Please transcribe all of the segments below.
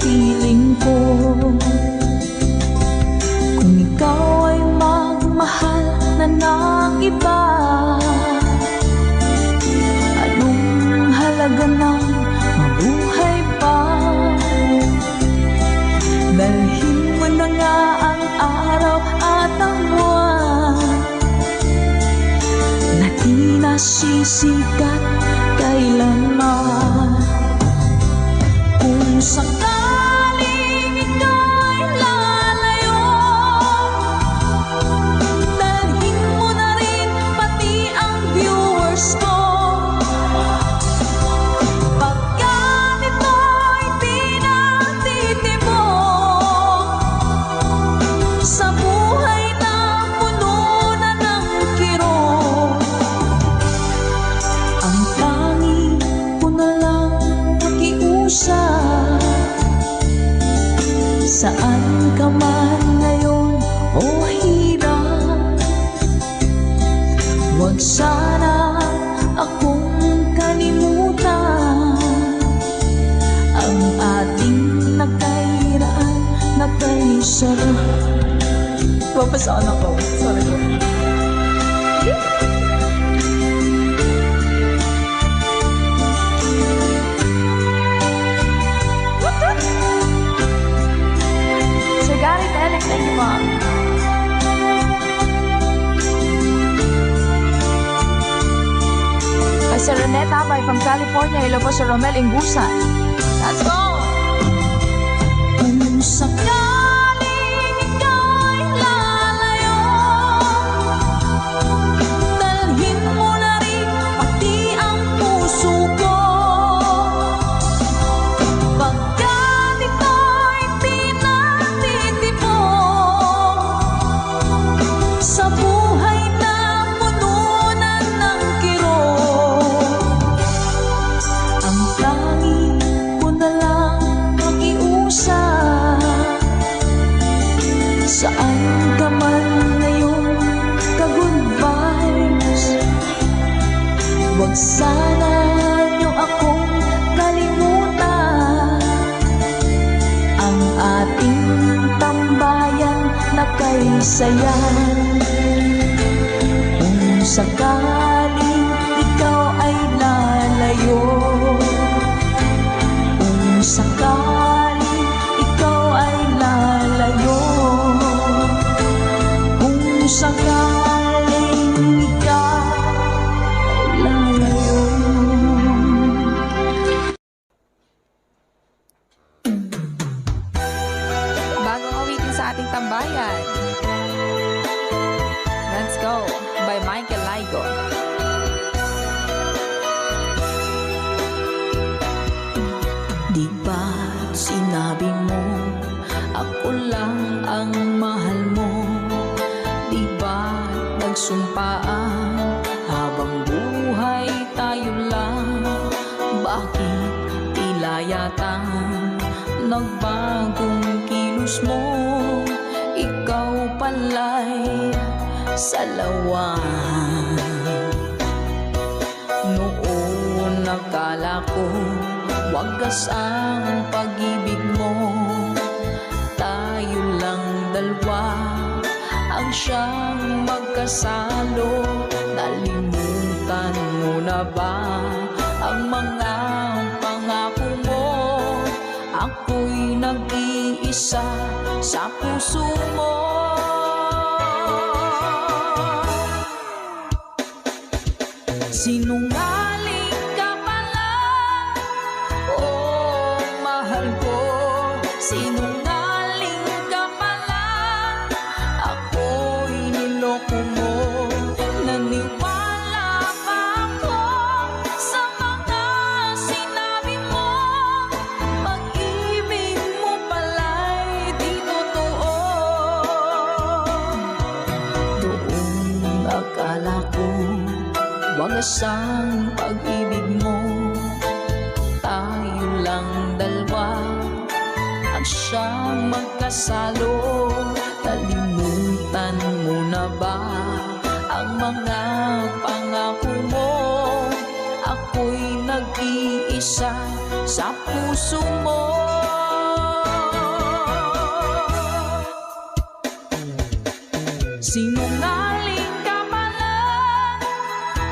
piling ko. Kung ikaw ay magmahal na ng iba, anong halaga ng mabuhay pa? Dalhin mo na nga ang araw at ang buwan na di nasisikat kailanman. Kung sakaling ika'y lalayo, dalhin mo na rin pati ang viewers ko. Pagkat ito'y di natitibok sa buhay na puno na ng kirot, ang tanging ko na lang pakiusap. Saan ka man ngayon o hirap, huwag sana akong kalimutan. Ang ating nagkairaan na kaisa. Papasaan ako. Sorry po. Thank you, Mom. Kay Sir Reneta from California. Hello po, Sir Romel Ingusan. Let's go! Kung sakaling ika'y lalayo, dalhin mo na rin pati ang puso ko. Pagkat ito'y sa buhay na pununan ng kirot, ang tanging ko na lang pakiusap. Saan ka man ngayon, ka-good vibes, huwag sana niyo akong kalimutan. Ang ating tambayan na kay sayan. Kung sakaling ikaw ay lalayo, kung sakaling ikaw ay lalayo, kung sakaling ikaw ay lalayo. Bagong awitin sa ating tambayan. Let's Go by Michael Laigo. Di ba't sinabi mo ako lang ang mahal mo? Di ba't nagsumpaan habang buhay tayo lang? Bakit tila yata nagbagong kilos mo? Ikaw pala'y salawan. Noon nakala ko wagas ang pag-ibig mo. Tayo lang dalawa ang siyang magkasalo. Nalimutan mo na ba ang mga pangako mo? Ako'y nag-iisa sa puso mo. Sinungaling ka pala, oh mahal ko. Sinungaling ka pala, ako'y niloko mo. Naniwala pa ako sa mga sinabi mo. Pag-ibig mo pala'y di totoo. Doon akala ko wagas ang pag-ibig mo. Tayo lang dalawa ang siyang magkasalo. Nalimutan mo na ba ang mga pangako mo? Ako'y nag-iisa sa puso mo. Sinungaling ka pala,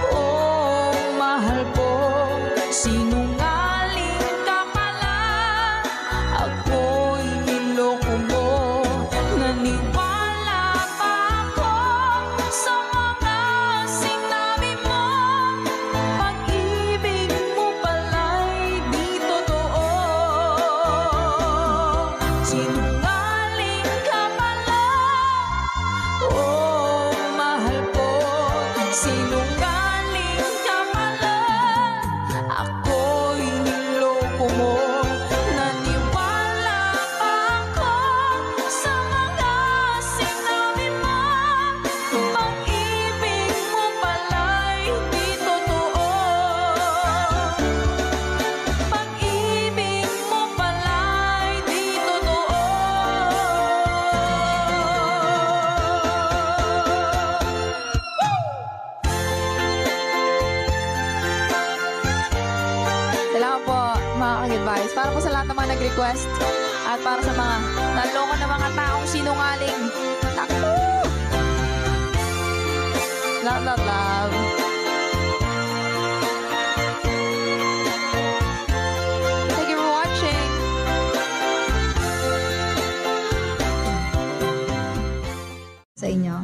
oh mahal ko. Sinungaling ka pala, ako'y niloko mo. Naniwala pa ako sa mga sinabi mo. Pag-ibig mo pala'y di totoo. Sinungaling ka pala, oh mahal ko. Sinungaling ka pala, ako'y niloko mo. Naniwala pa ako sa mga sinabi mo. Pag-ibig mo pala'y di totoo. Pag-ibig mo pala'y di totoo. Salamat po mga ka-Goodbyes. Para po sa lahat ng mga nag-request at para sa mga naloko na mga taong sinungaling. Takbo! Love, love, love. Thank you for watching. Sa inyo.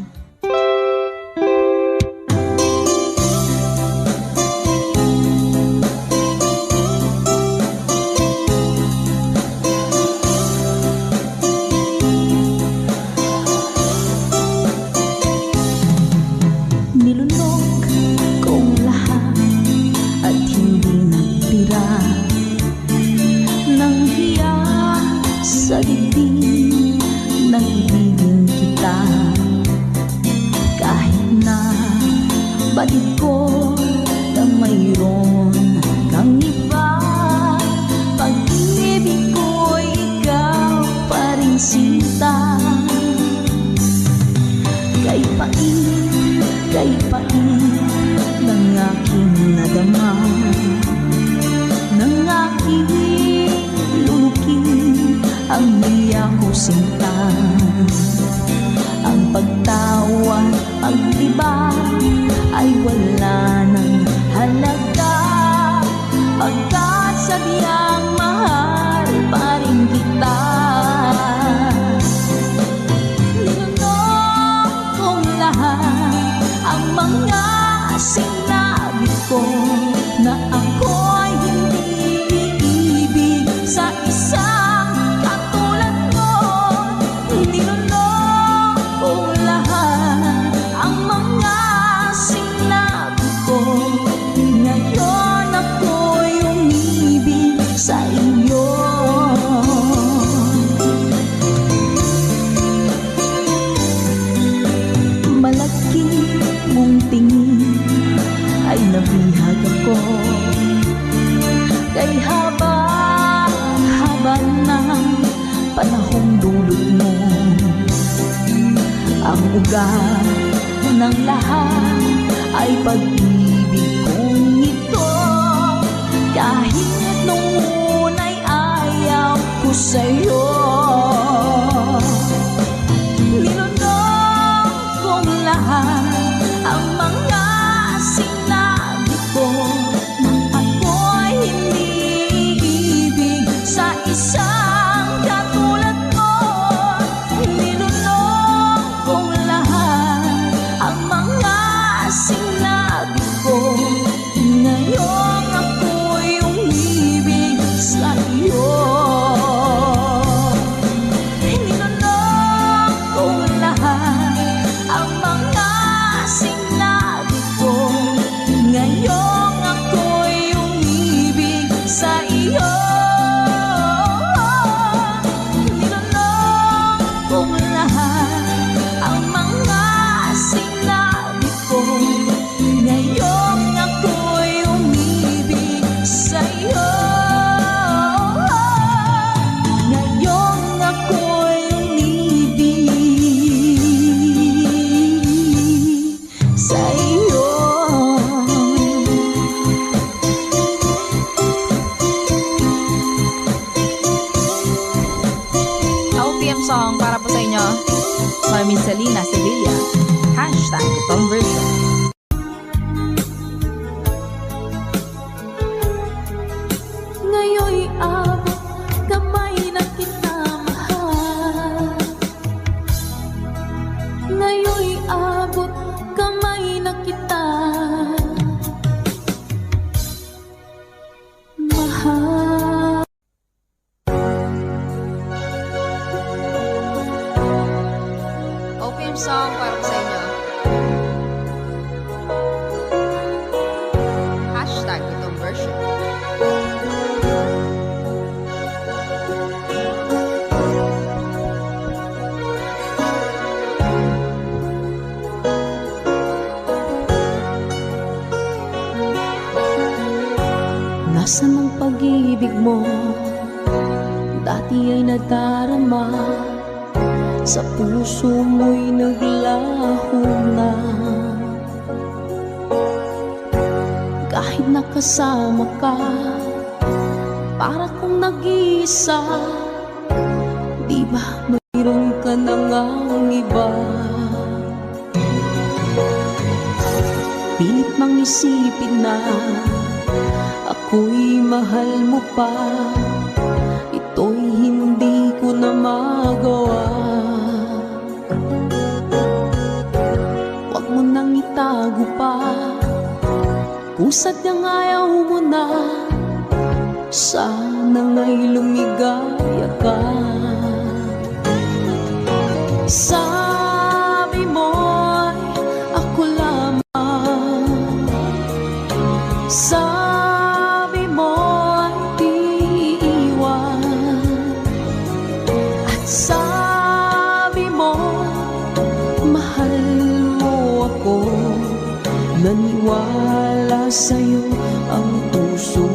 Nilunok kong lahat at hindi nagtira ng hiya sa dibdib ng ibigin kita. Kahit na batid ko na mayroon kang iba, pag-ibig ko'y ikaw pa rin sinta. Kay pait ng aking nadama, ng aking lulukin ang hiya ko sinta. Ang pagtawa, pagdiba ay wala ng halaga, pagkat sadyang mahal pa rin kita. Ang mga sinabi ko na ako'y hindi iibig sa isang katulad mo. Niloloko ko lahat ang mga sinabi ko. Ngayon ako'y umibig sa iyo. Malaki mong tingin ay nabihag ako. Kay haba ng panahong dulot mo, ang ugat ng lahat ay pag-ibig kong ito. Kahit nung una'y ayaw ko sa'yo, ang mga sinabi ko na ako'y hindi ibig sa isang katulad mo. Niloloko lahat ang mga sinabi ko. Ngayon ako'y umibig sa iyo. Niloloko lahat ang mga sinabi ko. Ngayong ako'y umibig sa iyo. Niloloko lahat ang mga sinabi ko. Ngayong ako'y umibig sa iyo. Ngayong ako'y umibig sa iyo. OPM song para po sa inyo. Mami Selena Sevilla. Nasaan ang pag-ibig mo? Dati ay nadarama, sa puso mo'y naglaho na. Kahit nakasama ka, para kong nag-iisa. Di ba mayroon ka na ngang iba? Pilit mang isipin na ako'y mahal mo pa. Ito'y hindi ko na magawa. Huwag mo nang itago pa, kung sadyang ayaw mo na. Sana nga'y lumigaya ka. Sabi mo'y ako lamang, sabi mo'y di iwan, at sabi mo mahal mo ako. Naniwala sa'yo ang puso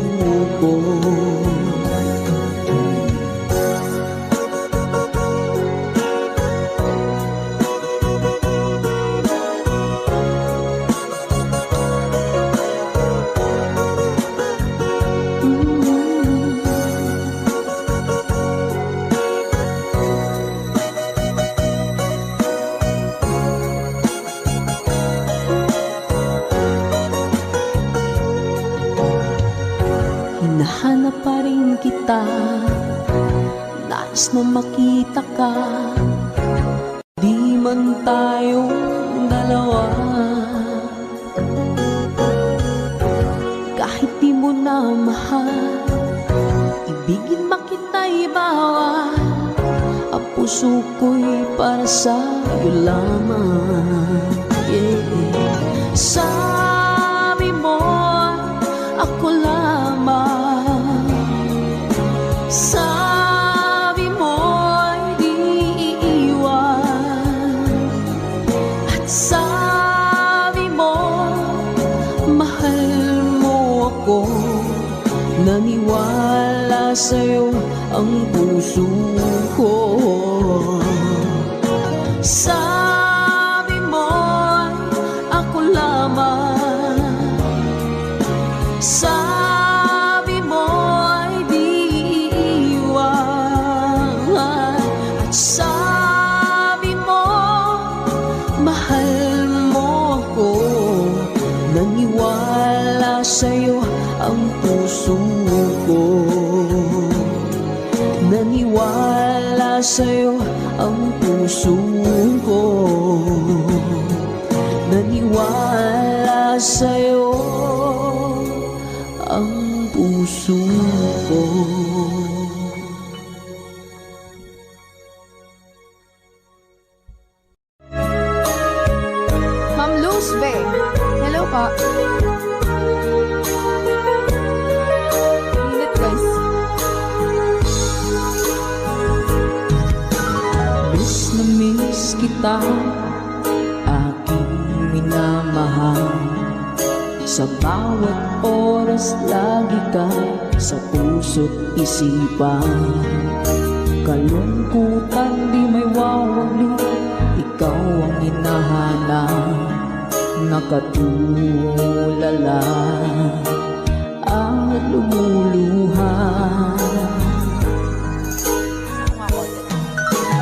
ko. Hinahanap pa rin kita, nais na makita ka. Di man tayong dalawa, kahit di mo na mahal, ibigin makita'y bawal. Ang puso ko'y para sa'yo lamang, yeah. Sabi mo ako lamang, sabi mo'y di iiwan, at sabi mo mahal mo ako. Naniwala sa'yo ang puso ko. Sabi mo'y ako lamang, sabi mo'y di iiwan, at sabi mo mahal mo ako. Naniwala sa'yo ang puso ko. Naniwala sa'yo ang puso ko. Naniwala sa'yo ang puso ko. Ma'am Luz Be, hello po. Init guys. Miss na miss kita, aking minamahal. Sa bawat oras lagi ka sa puso't isipan. Kalungkutan di may wawali, ikaw ang hinahanap. Nakatulala at lumuluha.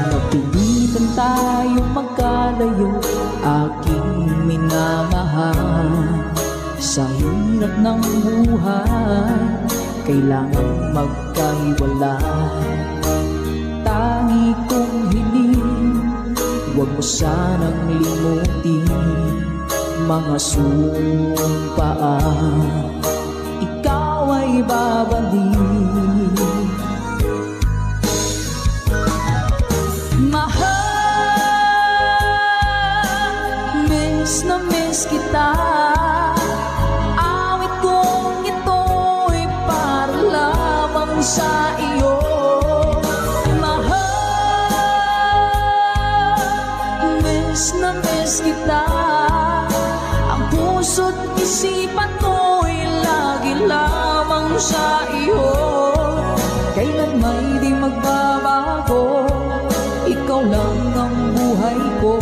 Napilitan tayong magkalayo, aking minamahal. Sa hirap ng buhay, kailangan magkahiwalay. Tangi kong hiling, huwag mo sanang limutin mga sumpaan. Ikaw ay babalik. Mahal, miss na miss kita. Awit kong ito'y para lamang sa iyo. Mahal, miss na miss kita. Ang puso't isipan ko'y lagi lamang sa iyo. Kailan may di magbabago, ikaw lang ang buhay ko.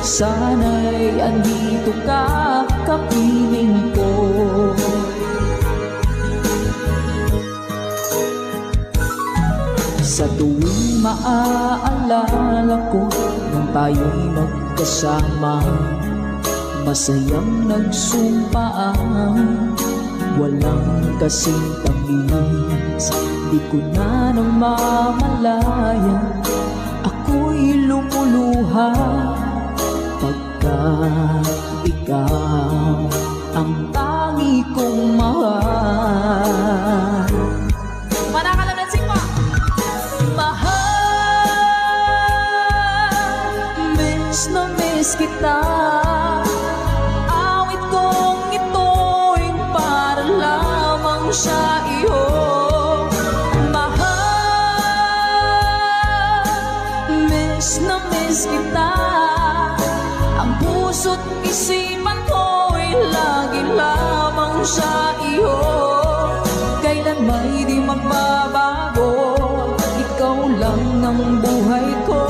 Sana'y andito ka, kapiling ko. Sa tuwing maaalala ko nung tayo'y magkasama, masayang nagsumpaan, walang kasing tamis. Di ko na namamalayan, ako'y lumuluha pagkat ikaw ang tangi kong mahal. Manakalansing mo! Mahal, miss na miss kita. Awit kong ito'y para lamang sa iyo. Mahal, miss na miss kita. Ang puso't isipan ko'y lagi lamang sa iyo. Kailan may di magbabago, ikaw lang ang buhay ko.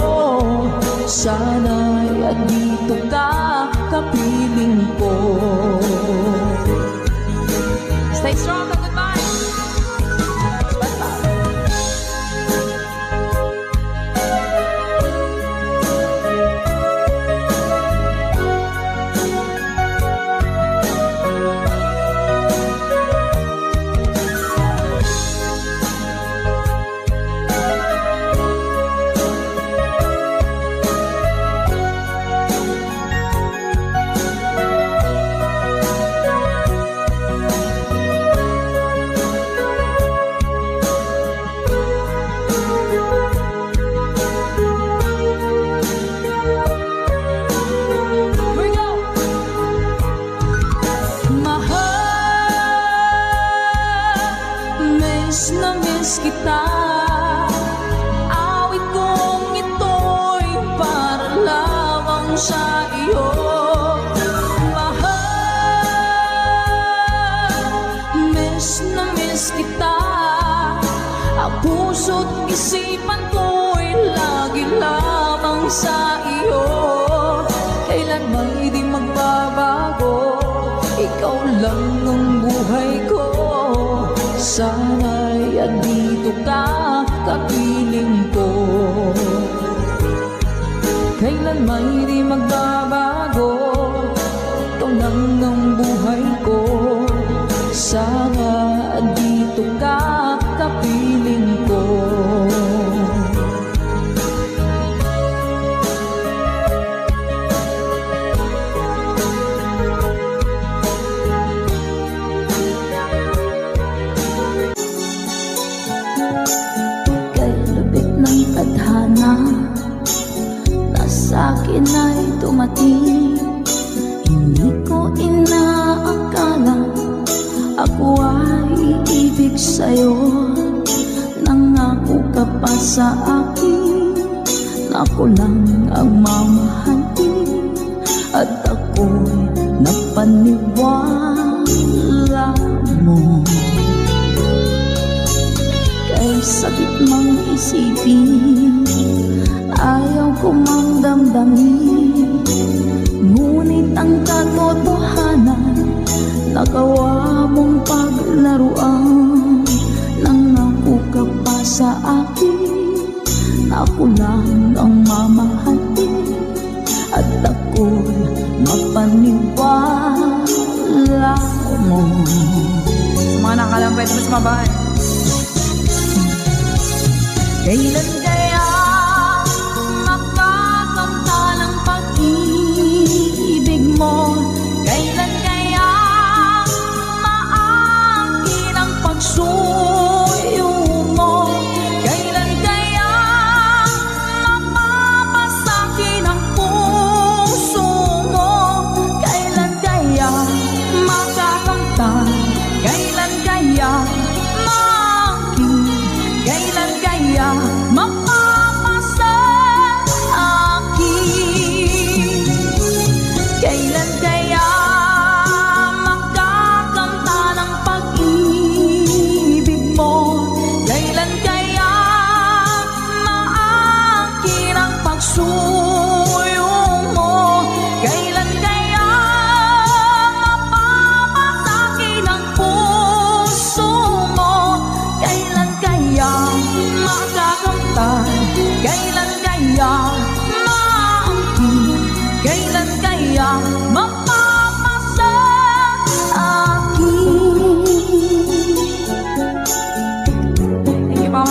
Sana'y andito ka, kapiling ko. Stay strong, goodbye! Miss na miss kita. Awit kong ito'y para lamang sa iyo. Mahal, miss na miss kita. Ang puso't isipan ko'y lagi lamang sa iyo. Kailan may di magbabago, ikaw lang ang buhay ko. Sana'y andito ka, kapiling ko. Kailan may di magbabago, ikaw lang ang buhay ko. Sana andito ka, kapiling ko. Tadhana na sa'kin ay dumating. Hindi ko inaakala ako ay iibig sa'yo. Nangako ka pa sa akin na ako lang ang mamahalin, at ako'y napaniwala mo. Kay sabit mang isipin, ayaw ko mang damdamin, ngunit ang katotohanan nagawa mong paglaruan. Nangako ka pa sa akin na ako lang ang mamahalin, at ako'y mapaniwala mo. Sa mga nakalampay, mas mabay. Kailan kaya makakamta ng pag-ibig mo? Kailan kaya maangkin ang pagsuyo mo? Kailan kaya mapapasakin ang puso mo? Kailan kaya makakamta? Kailan kaya maangkin? Kailan kaya mapapasa akin? Kailan kaya makakamta ng pag-ibig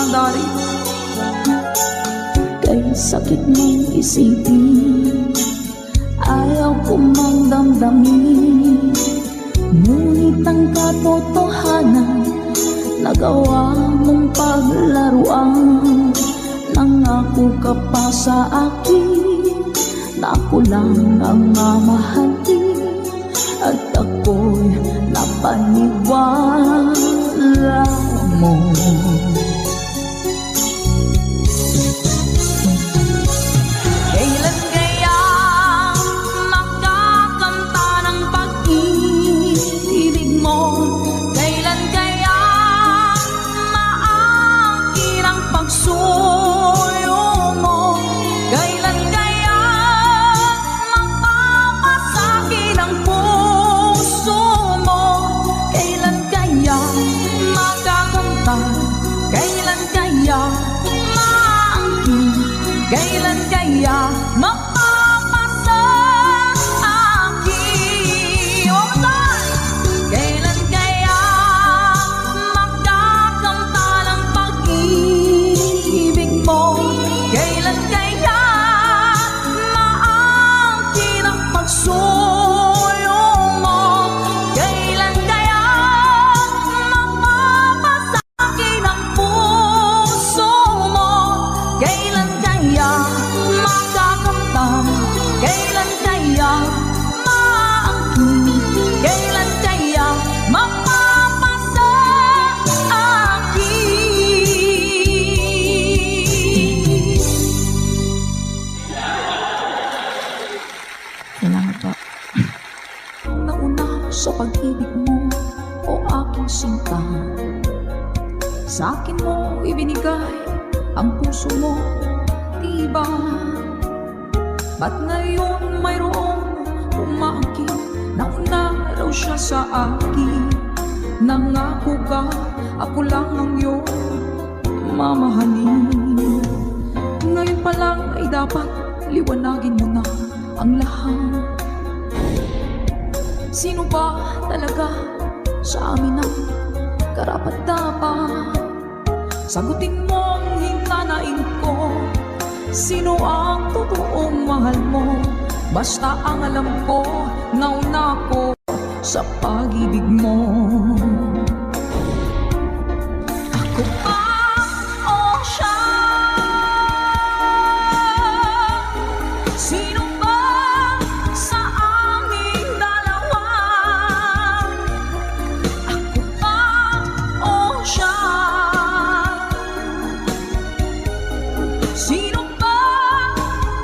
dari. Kay sakit mong isipin, ayaw ko mang damdamin. Ngunit ang katotohanan, nagawa mong paglaruan. Nangako ka pa sa akin na ako lang ang mamahalin, at ako'y napaniwala mo. Kailan kaya makakamta ng pag-ibig mo? Kailan kaya maangkin ang pagsuyo mo? Kailan kaya mapapasakin ang puso mo? Kailan kaya makakamtan? Kailan kaya maangkin? Kailan kaya mapapasakit? One more time! Kailan kaya makakamta ng pag-ibig mo? Kailan kaya maangkin ang pagsuyo mo? Kailan kaya mapapasakin ang puso mo? Kailan kaya makakamtan? Kailan kaya maangkin? Kailan kaya mapapasakit? Salamat po. Nauna sa pag-ibig mo, o aking sinta. Sa akin mo ibinigay ang puso mo, diba? Ba't ngayon mayroong umaangkin? Nauna raw siya sa akin. Nangako ka, ako lang ang iyong mamahalin. Ngayon pa lang ay dapat liwanagin mo na ang lahat. Sino ba talaga sa amin ang karapat-dapat? Sagutin mo ang hinanain ko. Sino ang totoong mahal mo? Basta ang alam ko, nauna ko sa pag-ibig mo. Ako ba o siya? Sino ba sa aming dalawa? Ako ba o siya? Sino ba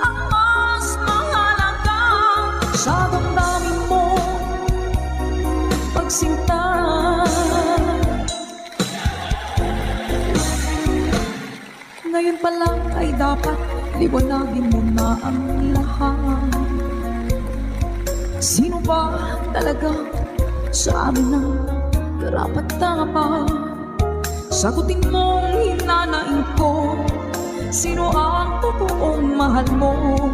ang mas mahalaga sa damdamin mo? Pagsinta. Ngayon pa lang ay dapat liwanagin mo na ang lahat. Sino ba talaga sa amin ang karapat-dapat? Sagutin mo ang hinanain ko. Sino ang totoong mahal mo?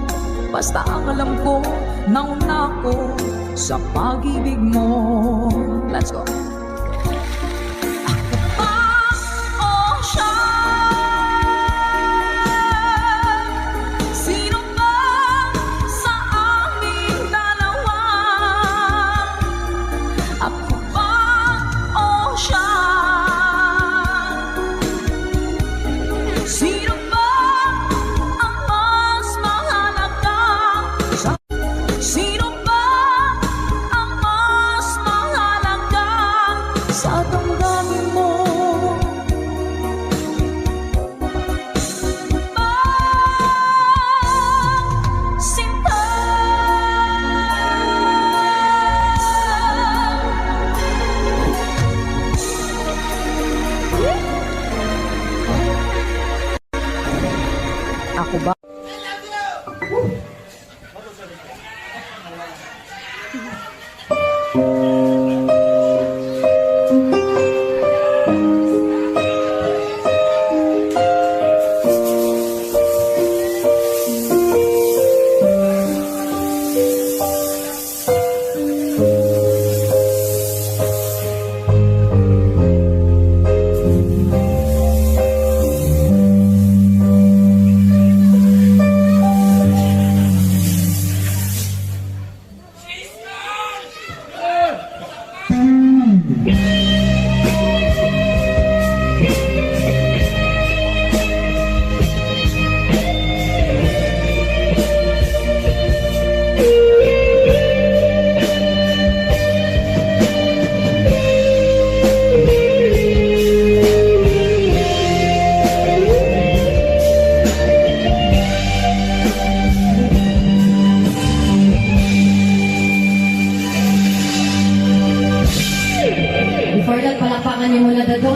Basta ang alam ko, nauna ko sa pag-ibig mo. Let's go. Ako ba o siya? Sino ba sa aming dalawa? Ako ba o siya? Sino ba ang mas mahalaga? Sino ba ang mas mahalaga sa damdamin mo? Sinta. Ako ba?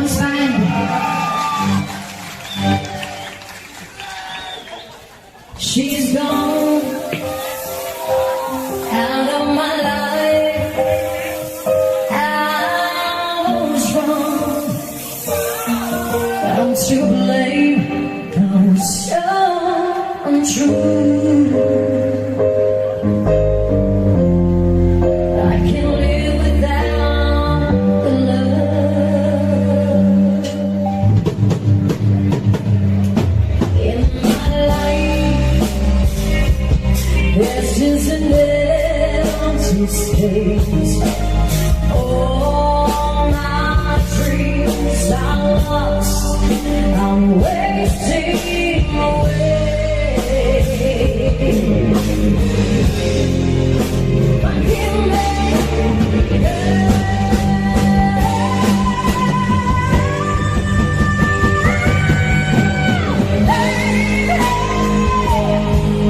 once time. She's gone out of my life. I was wrong. I'm to blame. I'm so untrue. I can't live without the love in my life. There's just an empty space. All my dreams are lost. I'm wasting away. But give me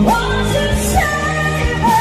won't you save me?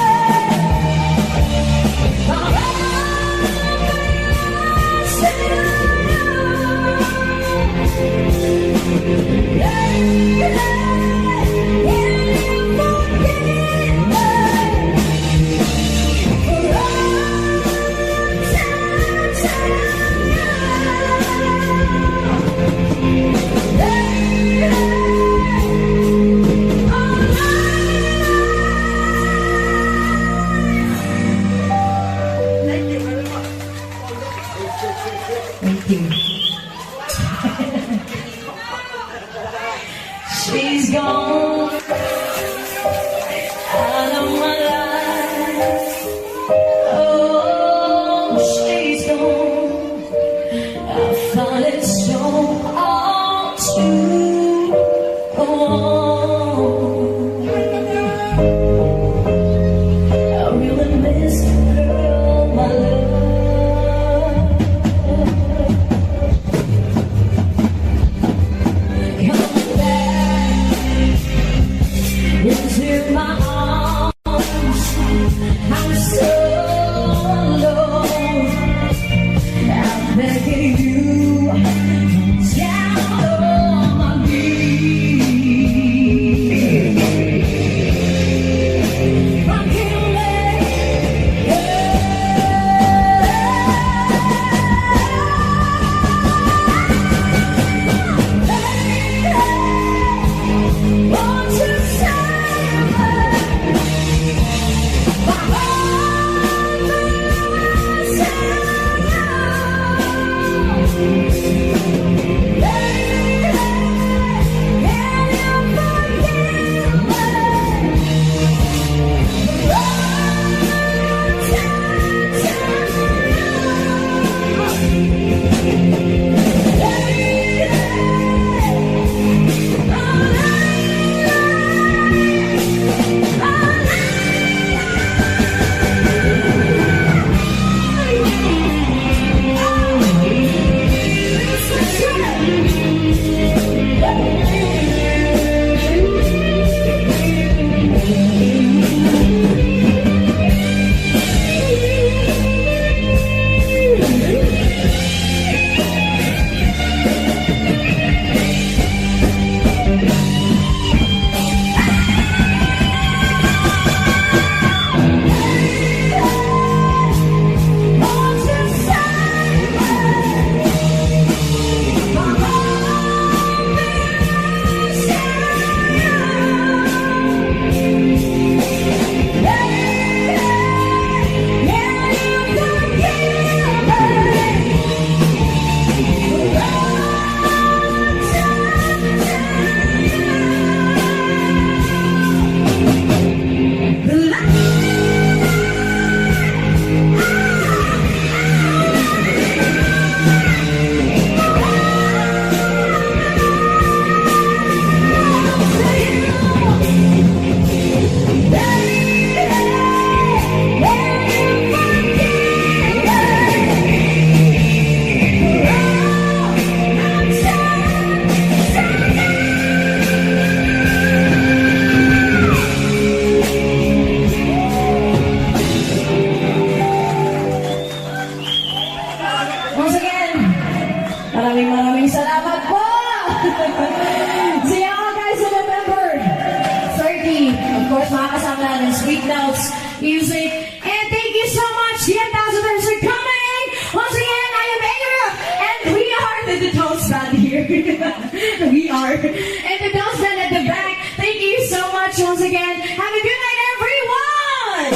We are. And the Dawson at the back, thank you so much once again. Have a good night, everyone!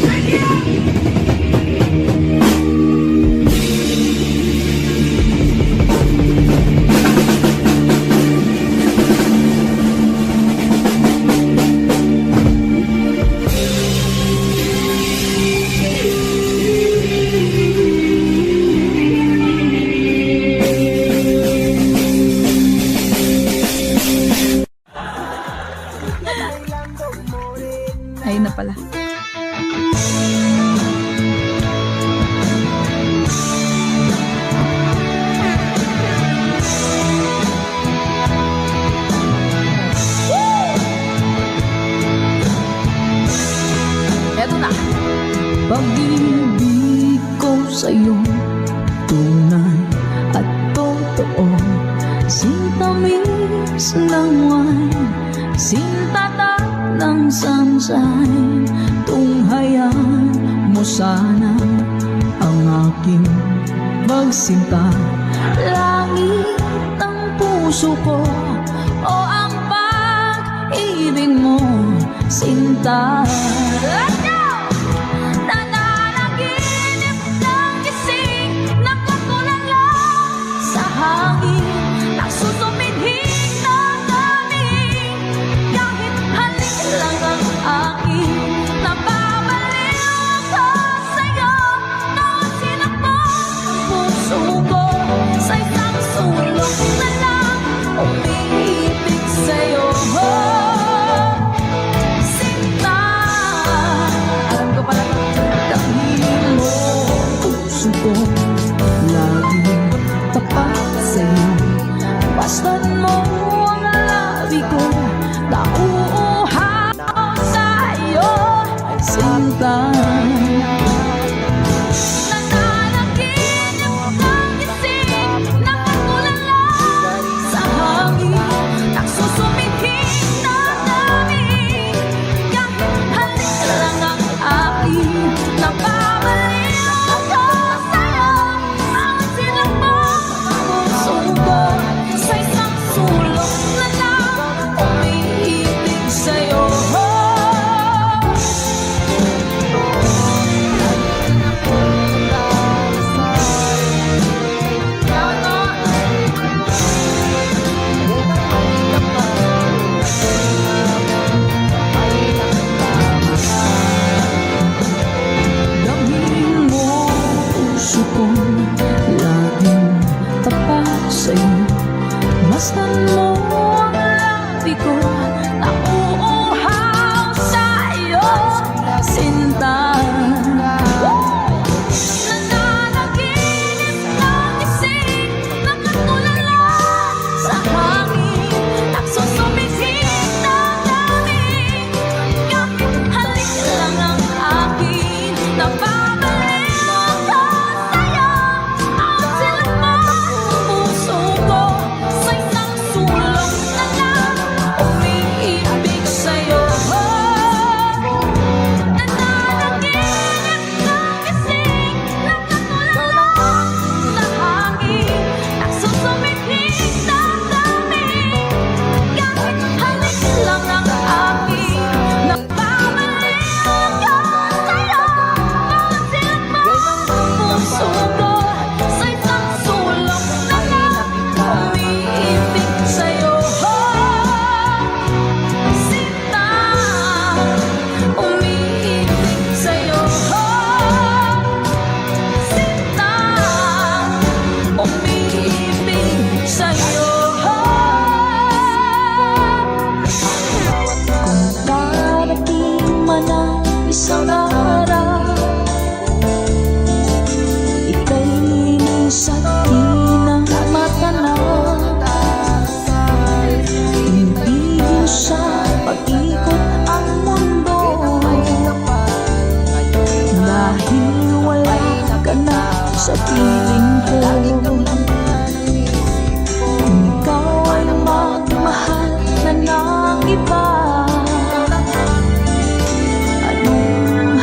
Thank you! Ayun na pala. Eto na. Pag-ibig ko sa'yo, tunay at totoo, sintamis ng wine, sintatak ng sunshine, tunghayaan mo sana ang aking magsinta. Langit ng puso ko o ang pag-ibig mo, sinta. Let's go! Nananaginip ng gising, nakatulala sa hangin, nagsusumidhing ng daming, kahit halik lang ang akin, napabaliw ako sa'yo, bawat sinakbang ng puso ko, sa isang sulok na lang, umiibig sa'yo. Sinta, alam ko pala, dahil mo puso ko, laging tapat sa'yo, basta't mo ang labi ko, nauuhaw sa'yo, sinta. Nananaginip ng gising, nakatulala sa hangin, nagsusumidhing ng daming, kahit halik lang ang akin, napabaliw ako sa'yo, bawat sinakbang ng puso ko, sa isang sulok na lang, umiibig sa'yo. Dahil mo puso ko, laging tapat sa'yo, basta't mo ang labi ko, nauuhaw sa'yo, sinta. Nananaginip ng gising, nakatulala sa hangin, nagsusumidhing ng daming, kahit halik lang ang akin, napabaliw ako sa'yo, ang silakbang ng puso ko, sa isang sulok na lang, umiibig sa'yo. Nananaginip ng gising, nakatulala sa hangin, nagsusumidhing ng daming, kahit halik lang ang akin, napabaliw ako sa'yo, bawat silakbang ng puso ko, sa isang sulok na lang, umiibig sa'yo. Sinta, umiibig sa'yo. Sinta, umiibig sa'yo. Kung darating man ang isang araw, ika'y linis at di na matanaw, tumigil sa pag-ikot ang mundo, dahil wala ka na sa piling ko. Kung ikaw ay magmahal na ng iba, anong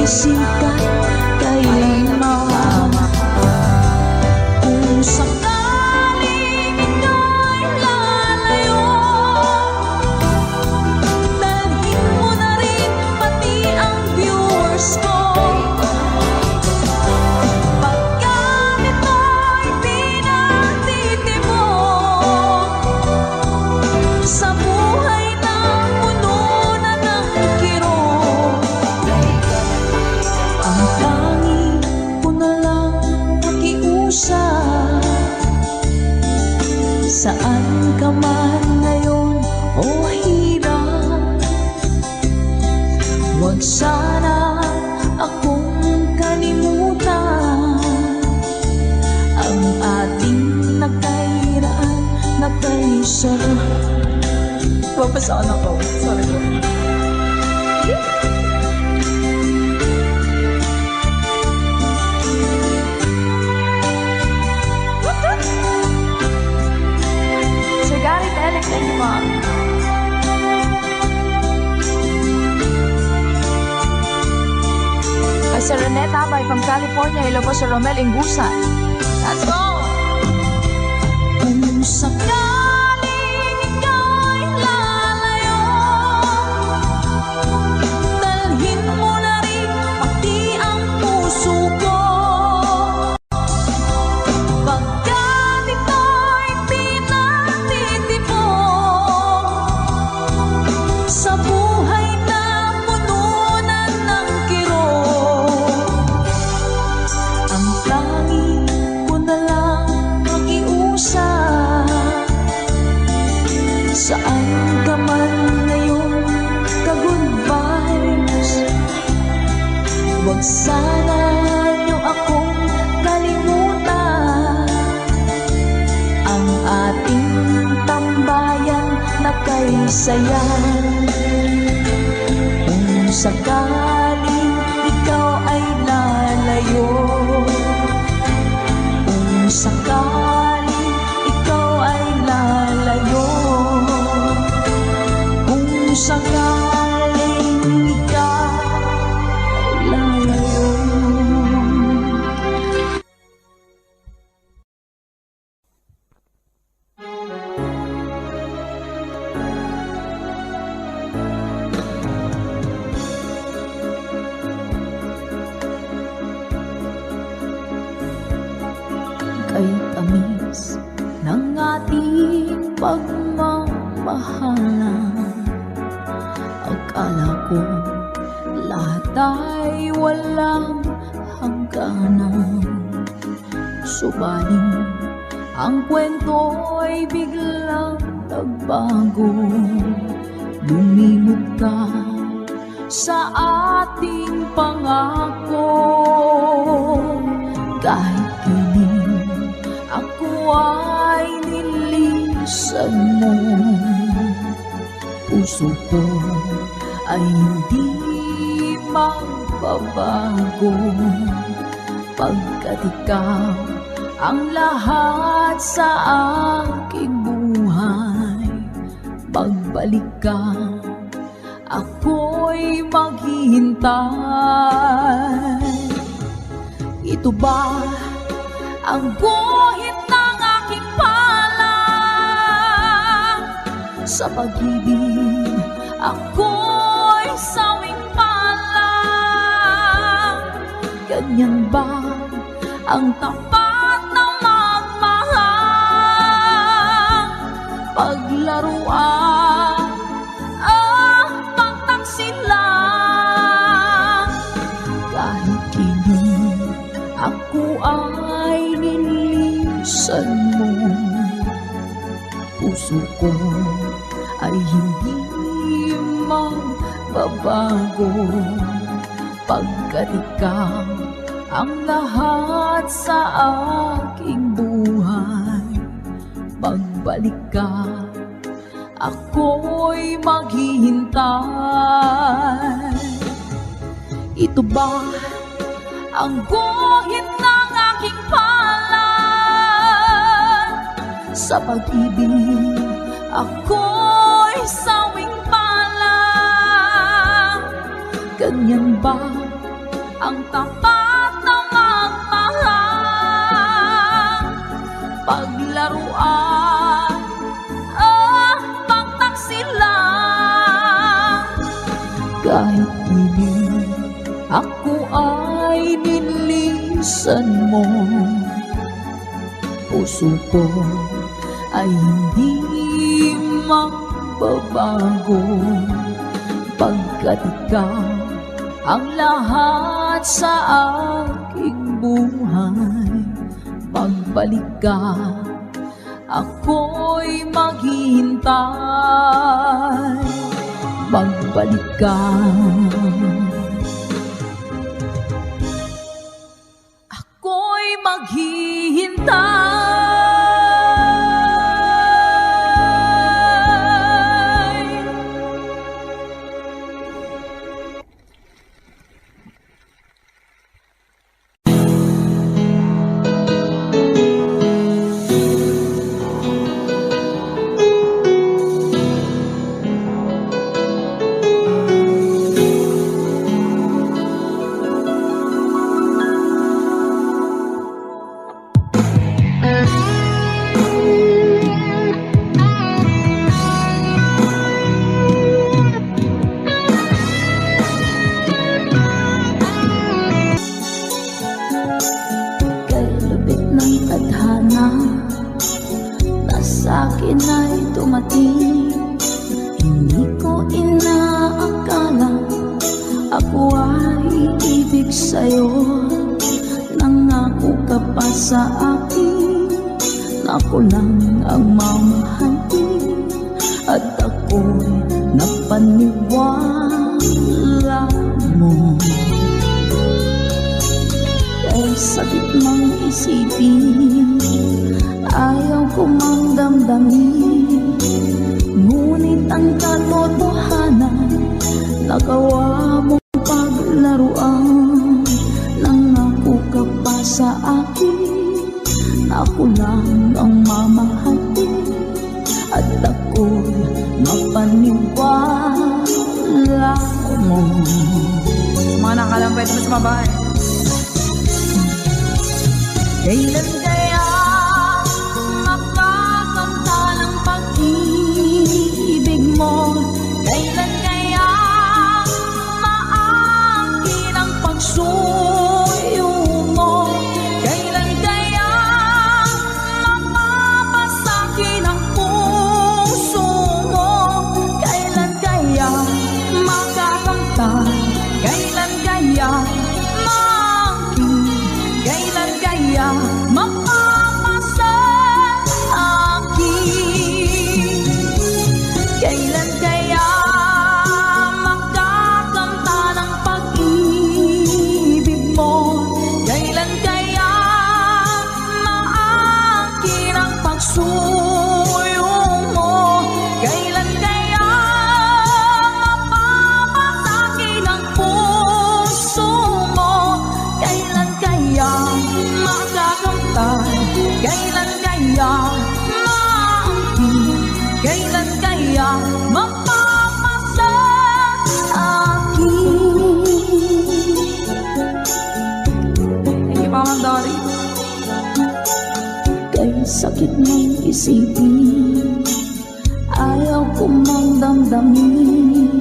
sisikat kailanman. Kung sakaling ika'y lalayo, dalhin mo na rin pati ang viewers ko. Pagkat ito'y di natitibok sa buhay na puno na ng kirot, ang tanging ko na lang pakiusap. Saan ka man ngayon o hirap, huwag sana akong kalimutan. Ang ating nakairaan, nakaisarap. Papasaan ako. Sorry po. Sir Gary Telek, thank you, Mom. Kay Sir Rene Tabay from California, hello po Sir Romel Ingusan. Let's go! Kung sakaling ika'y lalayo, dalhin mo na rin pati ang puso ko. Pagkat ito'y di natitibok sa buhay na pununan ng kirot, ang tanging ko na lang pakiusap. Saan ka man ngayon, ka-goodbyes, huwag sana niyo akong kalimutan. Ang ating tambayan na kay sayan. Kung sakaling ikaw ay lalayo, kung sakaling ikaw ay lalayo, kung sakaling ikaw ay lalayo. Kay tamis ng ating pagmamahalan, akala ko lahat ay walang hangganan. Subalit ang kwento'y biglang nagbago. Lumimog ka sa ating pangako. Kahit kini ako ay nilisan mo, puso ko ay hindi magbabago. Pagkat ikaw ang lahat sa aking buhay, pagbalik ka, ako'y maghihintay. Ito ba ang guhit ng aking palad? Sa pag-ibig ako'y sawing palad. Ganyan ba ang tapat na magmahal? Paglaruan ang pagtaksilan. Kahit kini ako ay nilisan mo, puso ko ay hindi magbabago. Pagkat ikaw ang lahat sa aking buhay, pagbalik ka, ako'y maghihintay. Ito ba ang guhit ng aking palad? Sa pag-ibig ako'y sawing palad. Ganyan ba ang tapat na magmahal. Paglaruan ang pagtaksilan, kahit hindi ako ay nilisan mo, puso ko ay hindi magbabago, pagkat ikaw ang lahat sa aking buhay. Pagbalik ka, ako'y maghihintay. Pagbalik ka, ako'y maghihintay. Sa'kin ay tumating, hindi ko inaakala ako ay ibig sa'yo. Nangako ka pa sa akin na ako lang ang mamahalin, at ako'y napaniwala mo. Kaya sakit mang isipin, ayaw ko mang damdamin, ngunit ang katotohanan, nagawa mong paglaruan. Nangako ka pa sa akin na ako lang ang mamahalin, at ako'y mapaniwala mo. Mga nakalampay naman sa babae. Kailan kaya makakanta ng pag-ibig mo? Kailan kaya maangkin ang pagsuyo mo? Kailan kaya mapapasakin ang puso mo? Kailan kaya makakanta? Kailan kaya maangkin? Kailan kaya mapapasakit? Kailan kaya makakanta ng pag-ibig mo? Kailan kaya maangkin ang pagsuyo mo? Kailan kaya mapapasakin ang puso mo? Kailan kaya makakantay? Kailan kaya maangkin? Kailan kaya mapapasakit? Thank you, Mama Dory. Kay sakit ng isipin, ayaw ko mang damdamin,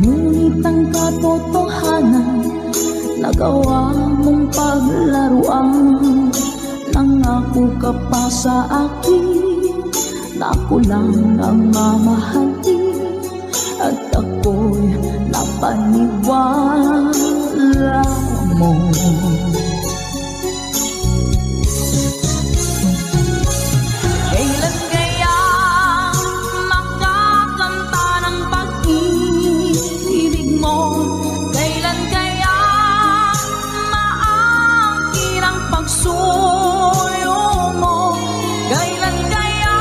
ngunit ang katotohanan, nagawa mong paglaruan. Nangako ka pa sa akin na ako lang ang mamahalin, at ako'y napaniwala mo. Kailan kaya makakanta ng pag-ibig mo? Kailan kaya maangkin ang pagsuyo mo? Kailan kaya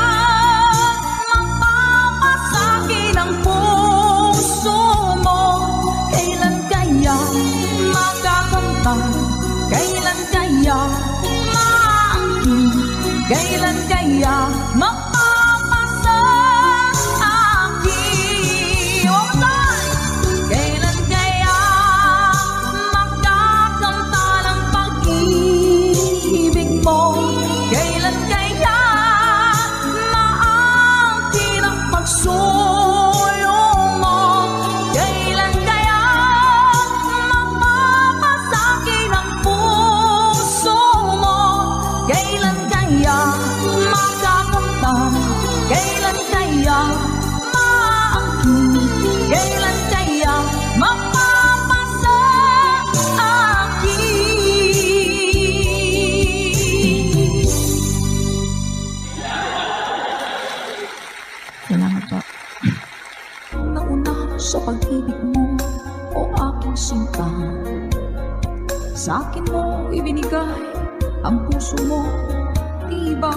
mapapasakin ang puso mo? Kailan kaya makakanta? kita. Sa akin mo ibinigay ang puso mo, diba?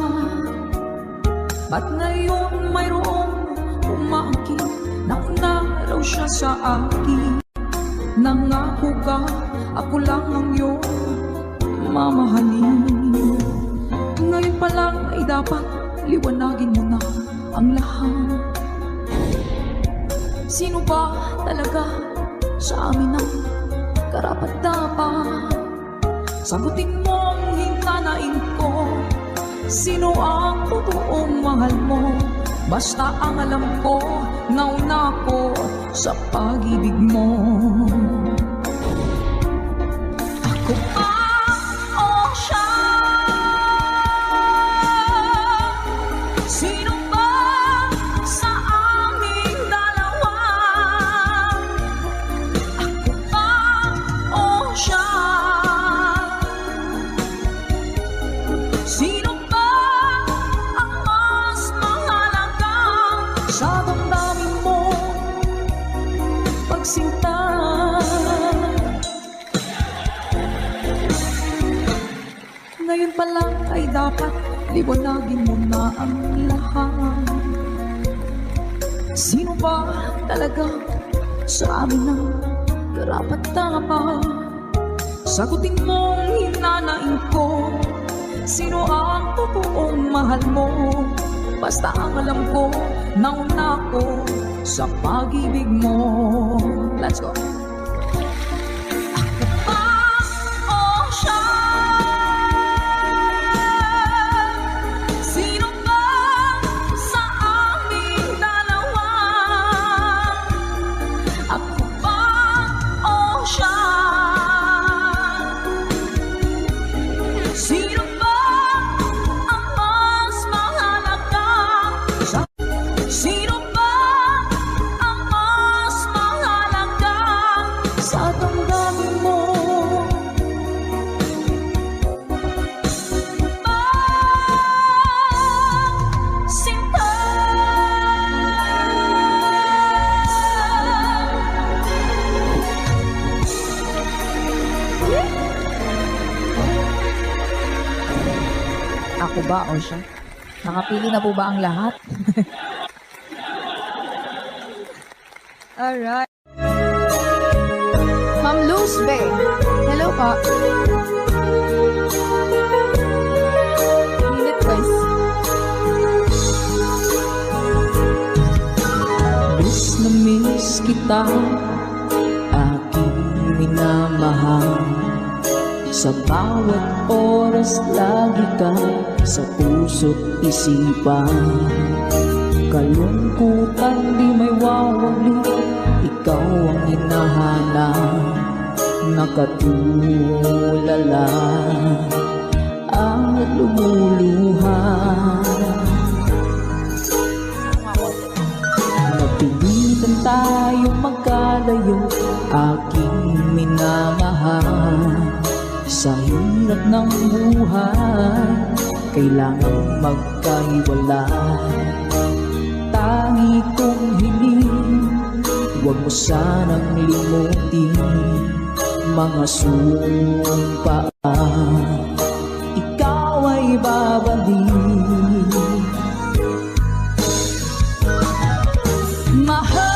Ba't ngayon mayroong umaakit na una raw siya sa akin? Nangako ka, ako lang ang iyong mamahalin. Ngayon pa lang ay dapat liwanagin mo na ang lahat. Sino ba talaga sa amin ang karapat-dapat? Sagutin mo ang hinanain ko. Sino ang totoong mahal mo? Basta ang alam ko, nauna ko sa pag-ibig mo. Ako ba o siya? Sino ba sa aming dalawa? Ako ba o siya? Sino ba ang mas mahalaga sa damdamin mo pagsinta? Ngayon pa lang ay dapat liwanagin mo na ang lahat. Sino ba talaga sa amin ang karapat-dapat? Sagutin mo ang hinanain ko. Sino ang totoong mahal mo? Basta ang alam ko, nauna ko sa pag-ibig mo. Let's go. Ako ba o siya? Sino ba sa aming dalawa? Ako ba o siya? Sino ba ang mas mahalaga? Sino ba ang mas mahalaga sa damdamin mo? Sinta. Ako ba o siya? Nakapili na po ba ang lahat? Alright. Ma'am Luz Bay. Hello po. Minute guys. Miss na miss kita, aking minamahal. Sa bawat oras lagi ka sa puso't isipan. Kalungkutan di may wawagli, ikaw ang hinahanap. Nakatulala at lumuluha. Napilitan tayo magkalayo, aking minamahal. Sa hirap ng buhay, kailangang magkahiwalay. Tangi kong hiling, huwag mo sanang limutin mga sumpaan. Ikaw ay babalik. Mahal,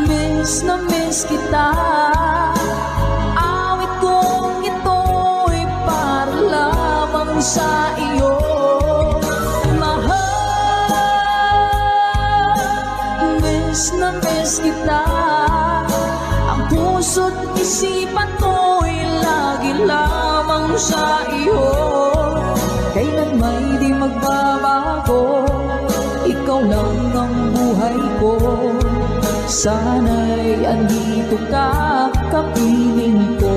miss na miss kita. Awit kong ito'y para lamang sa iyo. Mahal, miss na miss kita. Ang puso't isipan ko'y lagi lamang sa iyo. Kailan may di magbabago, ikaw lang ang buhay ko. Sana'y andito ka, kapiling ko.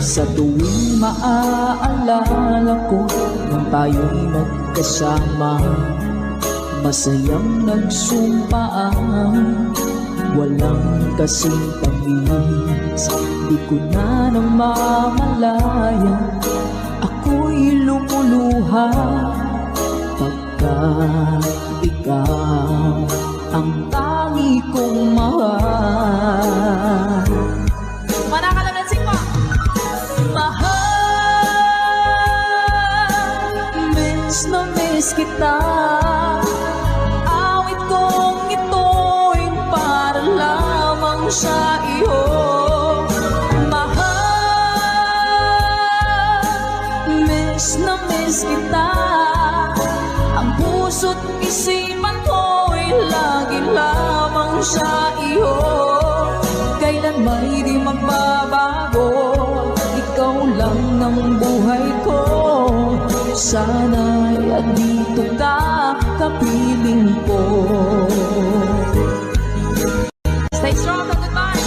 Sa tuwing maaalala ko nang tayo'y magkasama, masayang nagsumpaan, walang kasing tamis. Di ko na namamalayan, ako'y lumuluha pagka Sapagkat ikaw ang tangi kong mahal. Manakalansing mo! Mahal, miss na miss kita. Awit kong ito'y para lamang sa iyo. Mahal, miss na miss kita. Ang puso't isipan ko'y lagi lamang sa iyo. Kailan may di magbabago, ikaw lang ang buhay ko. Sana'y andito ka, kapiling ko. Stay strong, goodbye!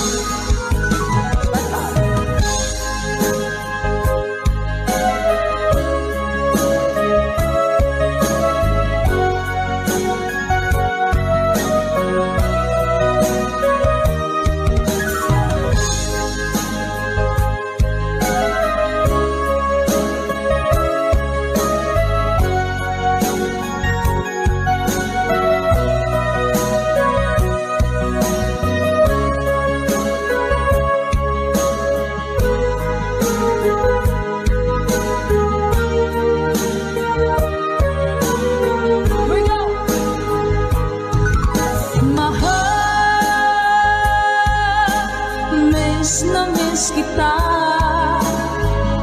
Miss na miss kita.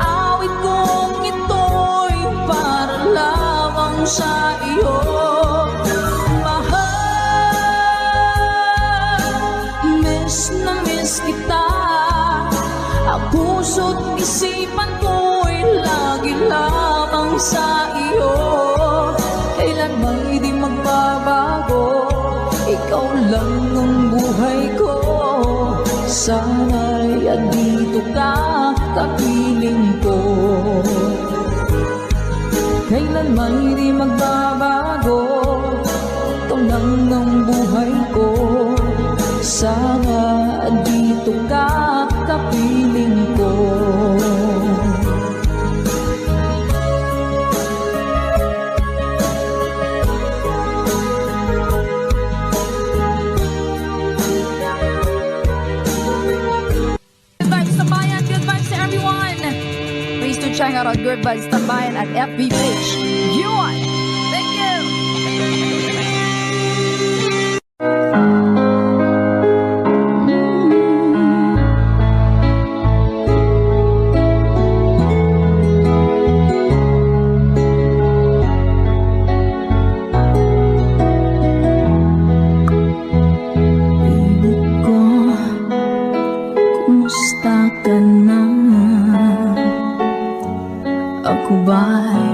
Awit kong ito'y para lamang sa iyo. Mahal, miss na miss kita. Ang puso't isipan ko'y lagi lamang sa iyo. Kailan may di magbabago, ikaw lang ang buhay ko. Sana'y andito ka, kapiling ko. Kailan may di magbabago, ikaw lang ang buhay ko. Sana andito ka, kapiling ko. Check out our Good Vibes Tambayan at FB page. Yun! Thank you! Pilit ko, kumusta ka na? Ako ba'y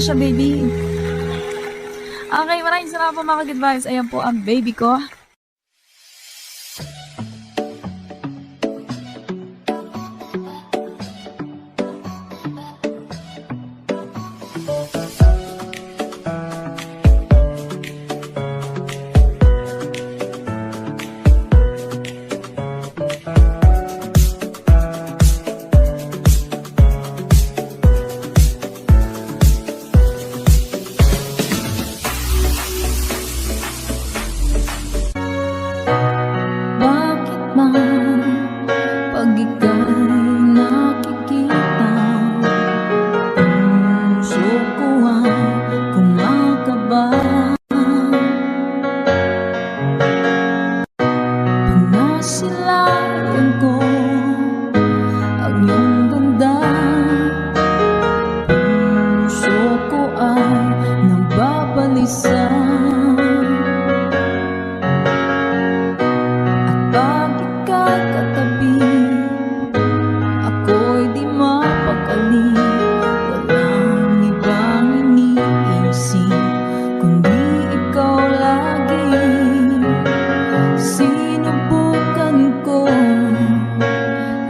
siya, baby. Okay, maraming salamat po mga ka-good vibes. Ayan po ang baby ko. Bakit man pag ika'y nakikita, puso ko ay kumakaba. Pag nasilayan ko ang iyong ganda, puso ko ay nababalisa. Pag ika'y katabi, ako'y di mapakali. Walang ibang iniisip, kundi ikaw lagi. Sinubukan ko,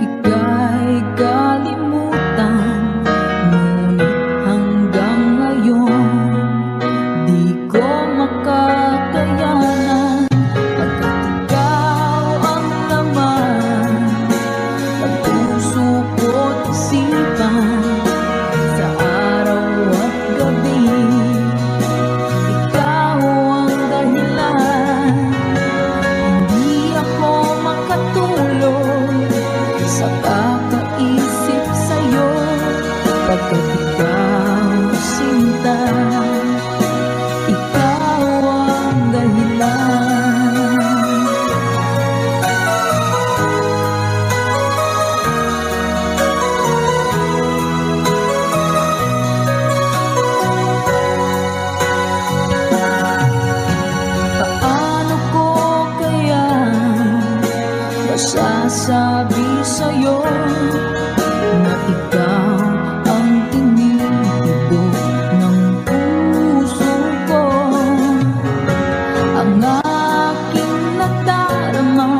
ika'y kalimutan, ngunit hanggang ngayon di ko makakayanan. Pagkat ikaw ang laman ng puso ko't isipan, sa araw at gabi ikaw ang dahilan. Hindi ako makatulog sa kakaisip sa'yo, pagkat ikaw sinta, ikaw ang dahilan. Paano ko kaya masasabi sa'yo na ikaw ang tinitibok ng puso ko? Ang aking nadarama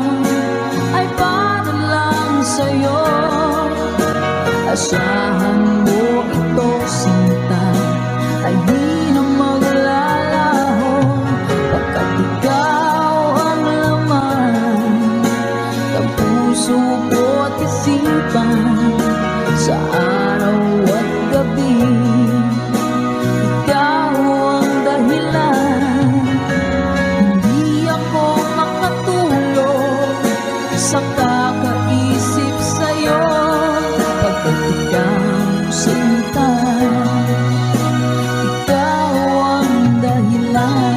ay para lang sa'yo. Asahan mo ito, sinta, ay di na maglalaho, pagkat ikaw ang laman ng puso ko't isipan, sa araw at gabi ikaw ang dahilan. Hindi ako makatulog sa kakaisip sa'yo, pagkat ikaw sinta, ikaw ang dahilan.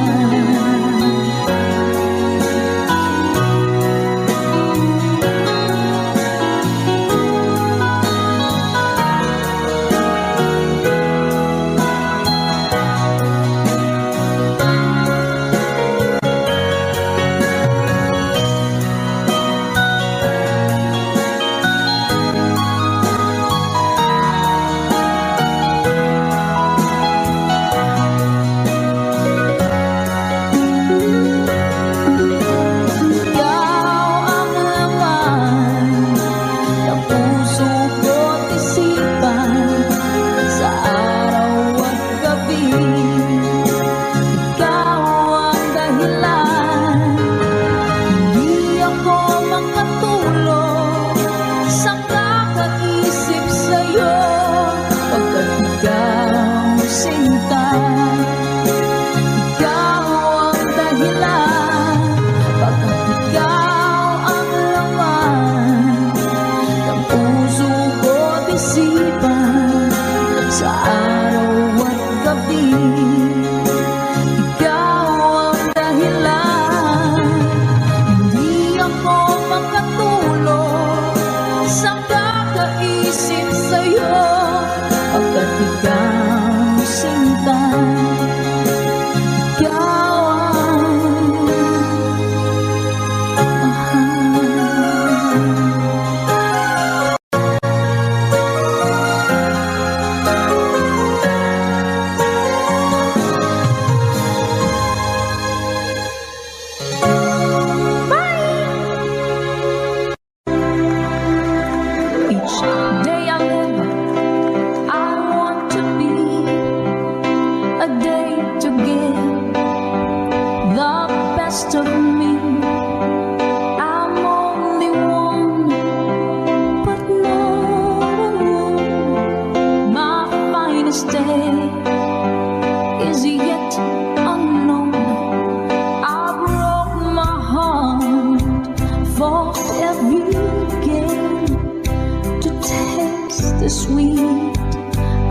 the sweet.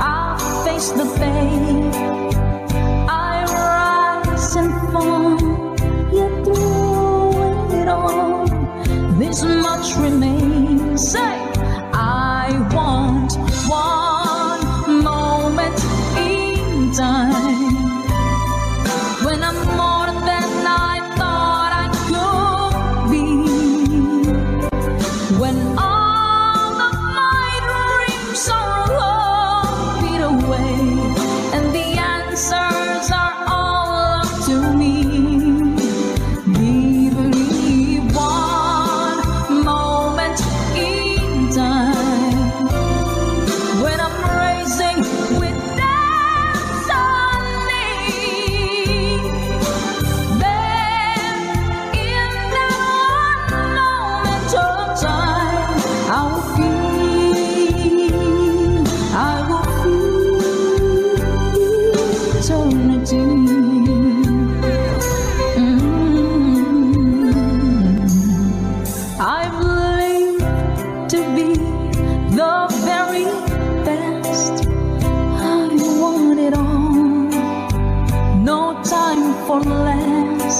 I face the pain. I rise and fall, yet through it all, this much remains. Say, I want one moment in time when I'm more than I thought I could be. When all of my dreams are all beat away, and the answers are all up to me. Give me one moment in time when I'm racing with destiny. Then in that one moment of time, I will feel eternity. I believe to be the very best. I want it all, no time for less.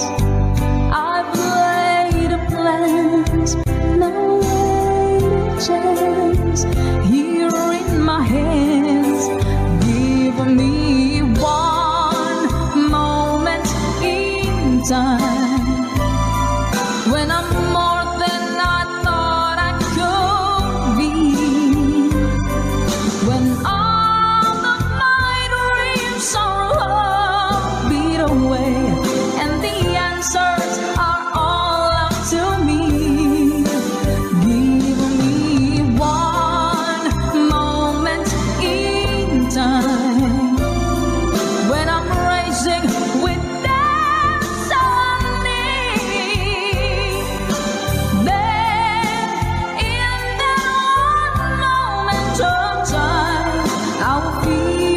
I've laid a plans, now laid a chance here in my hands. Give me one moment in time when I'm more than I thought I could be. When all of my dreams are all beat away, and the answers are all up to me. Give me one moment in time when I'm racing with destiny. Then in that one moment of time, I will feel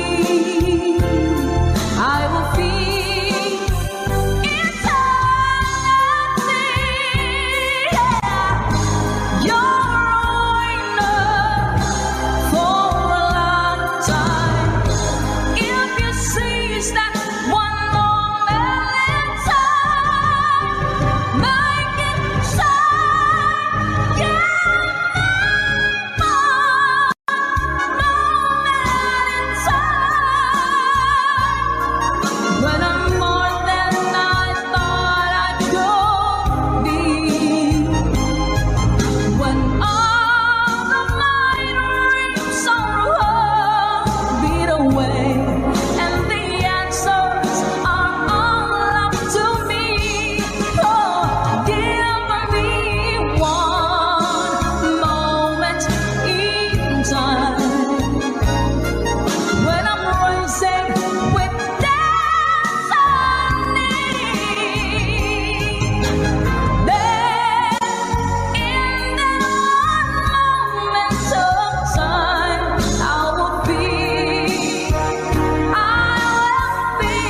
eternity. Yeah. You're enough for a lifetime. If you seize that one moment in time, make it shine. Yeah, moment in time when I'm more than I thought I could be. When all of my dreams are all beat away, and the answers are all up to me. Oh, give me one moment in time when I'm racing with destiny. Then in that one moment of time, I will be free.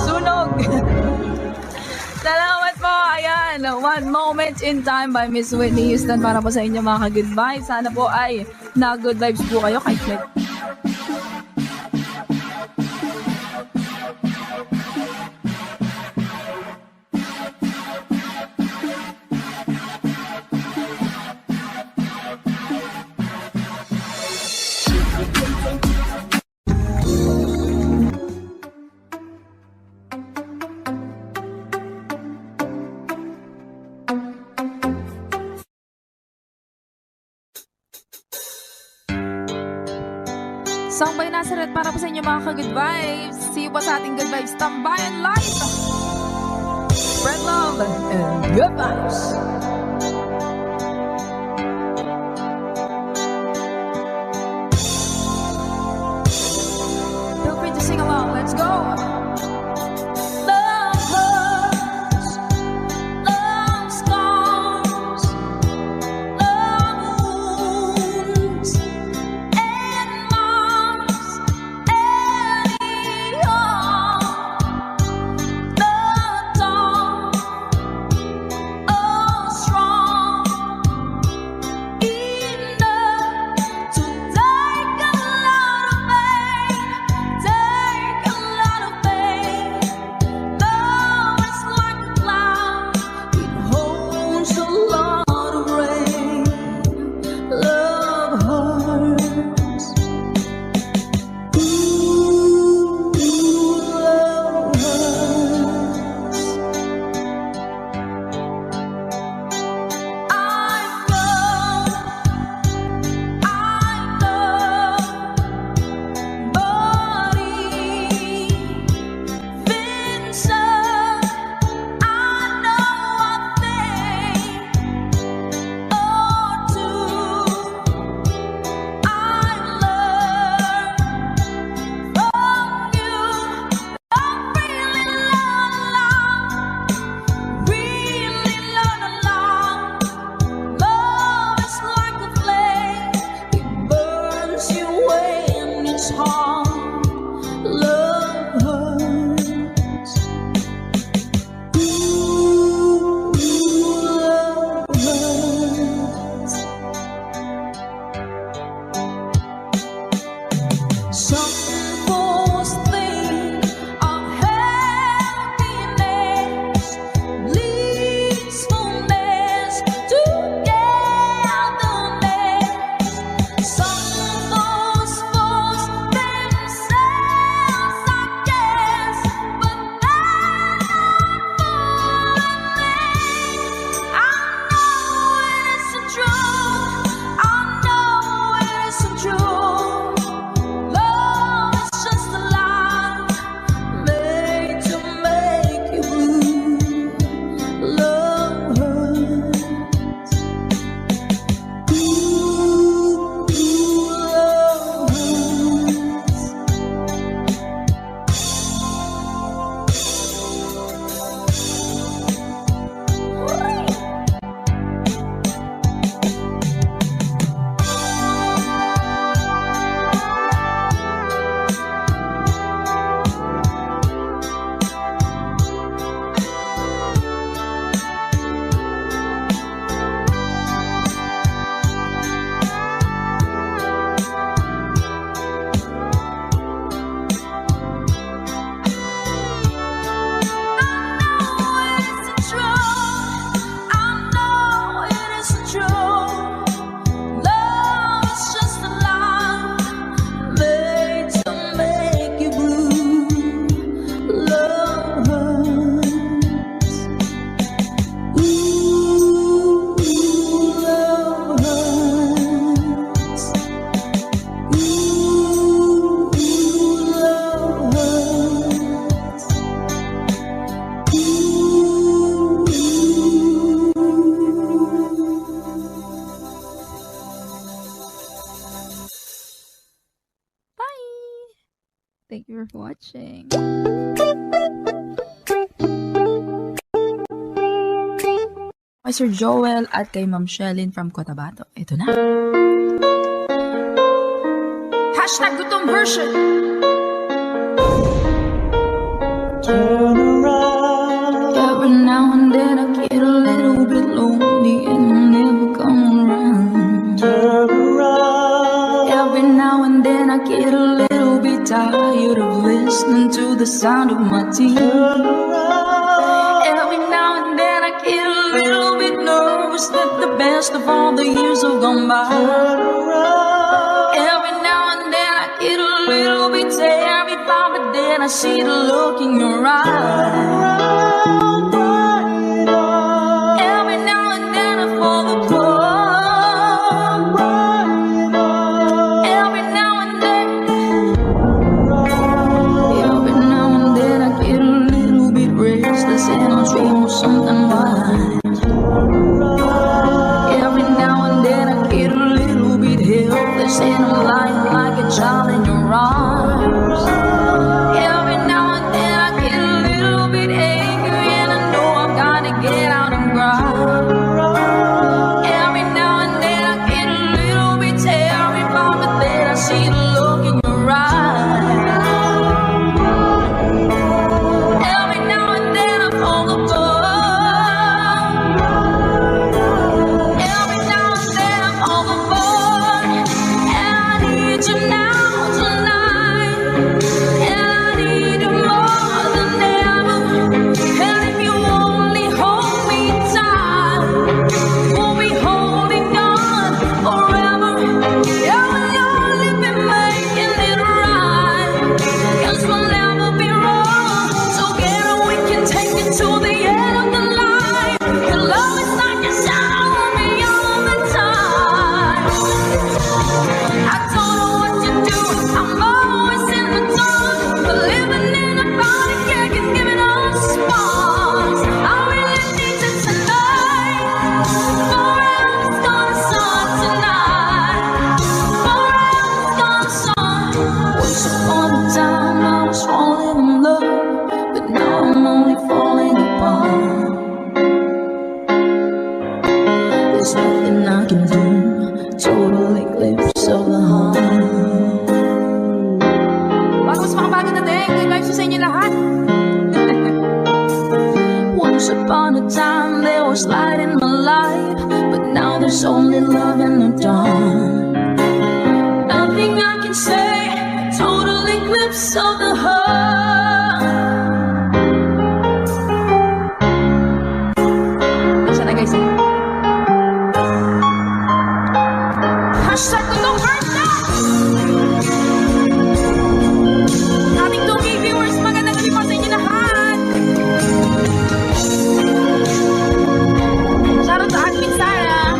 Sunog! Salamat po! Ayan, One Moment in Time by Miss Whitney Houston para po sa inyo mga ka-good vibes. Sana po ay na-good vibes po kayo kahit med. Song by Nazareth para po sa inyo mga ka-good vibes. See you po sa ating good vibes Tambayan Live. Spread love and good vibes. Feel free to sing along. Let's go. Love hurts, love scars, Thank you for watching. Kay Sir Joel at kay Ma'am Shelin from Cotabato. Ito na. Hashtag gutom version. Turn around. Every now and then I get a little bit lonely and I never come around. Turn around. Every now and then I get a little bit tired of listening to the sound of my tears. Turn around. Every now and then I get a little bit nervous that the best of all the years have gone by. Turn around. Every now and then I get a little bit terrified, but then I see the look in your eyes. Every now and then I fall apart. Every now and then, every now and then I get a little bit restless and I dream of something wild. Every now and then I get a little bit helpless and I'm lying like a child in your arms. Every now and then I get a little bit angry and I know I've got to get out and cry. Every now and then I get a little bit terrified, but then I see the look in your eyes. Every now and then I fall apart. Every now and then I fall apart. And I need you now tonight. And I need you more than ever. And if you only hold me tight, we'll be holding on forever. Yeah, we'll only be making it right. 'Cause we'll never be wrong. Together we can take it to the end of the line. Your love is like a shadow on me all the time. I don't know what to do. I'm always in the dark. But living in a body can't give it all sparks. I really need you tonight. Forever's gonna start tonight. Forever's gonna start. Once upon a time I was falling in love, but now I'm only falling apart. There's nothing I can do. Total eclipse of the heart. Bago sa mga bago natin, good vibes sa inyo lahat. Once upon a time there was light in my life, but now there's only love in the dark. Nothing I can say, total eclipse of the heart. Isa na guys. Hashtag gutom version. Ating 2K viewers, magandang gabi po sa inyo lahat. Shoutout sa admin Sarah.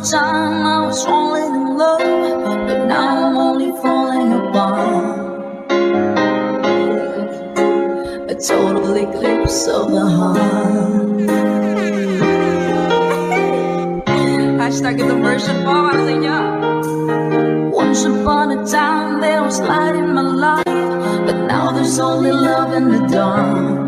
time I was falling in love, but now I'm only falling apart. A total eclipse of the heart. hashtag itong version po para sa inyo. Once upon a time there was light in my life, but now there's only love in the dark.